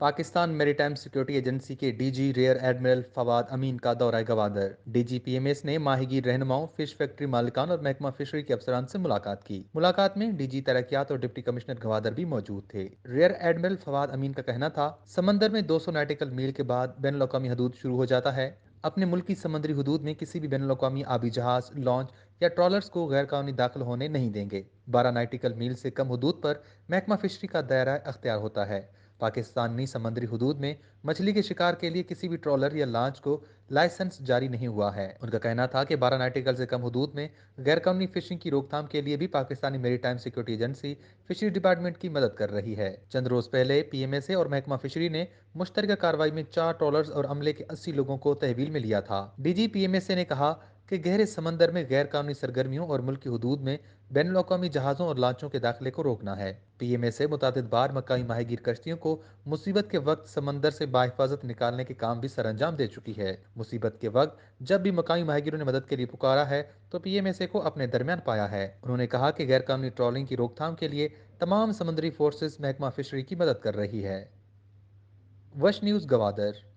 Pakistan maritime security agency کے D G rear admiral Fawad Amin کا دورہ Gwadar. D G P M S نے ماہی گیر رہنماؤں، فش فیکٹری مالکان اور محکمہ فشری کے افسران سے ملاقات کی۔ ملاقات میں ڈی جی ترقیات اور ڈپٹی کمشنر گوادر بھی موجود تھے۔ ریئر ایڈمرل فواد امین کا کہنا تھا، سمندر میں 200 نیٹیکل میل کے بعد بین الاقوامی حدود شروع ہو جاتا ہے۔ اپنے ملکی سمندری حدود میں کسی بھی بین الاقوامی آبی جہاز، لانچ یا ٹرالرز کو غیر قانونی داخل ہونے نہیں دیں گے۔ 12 نیٹیکل میل سے کم حدود پر محکمہ فشری کا دائرہ اختیار ہوتا ہے۔ پاکستانی سمندری حدود میں مچھلی کے شکار کے لیے کسی بھی ٹرالر یا لانچ کو لائسنس جاری نہیں ہوا ہے۔ ان کا کہنا تھا کہ 12 نیٹیکل سے کم حدود میں غیر قانونی فشنگ کی روک تھام کے لیے بھی پاکستانی میری time security agency fishery department کی مدد کر رہی ہے۔ چند روز پہلے پی ایم ایس اے اور محکمہ فشری نے مشترکہ کارروائی میں 4 ٹرالرز اور عملے کے 80 لوگوں کو تحویل میں لیا تھا۔ D G P M S A نے کہا کہ گہرے سمندر میں غیر قانونی سرگرمیوں اور ملکی حدود میں بین الاقوامی جہازوں اور لانچوں کے داخلے کو روکنا ہے۔ پی ایم ایس اے متعدد بار مقامی ماہی گیر کشتیوں کو مصیبت کے وقت سمندر سے بحفاظت نکالنے کے کام بھی سر انجام دے چکی ہے۔ مصیبت کے وقت جب بھی مقامی ماہی گیروں نے مدد کے لیے پکارا ہے تو پی ایم ایس اے کو اپنے درمیان پایا ہے۔ انہوں نے کہا کہ غیر قانونی ٹرالنگ کی روک تھام کے لیے تمام سمندری فورسز محکمہ فشری کی مدد کر رہی ہے۔ وش نیوز گوادر۔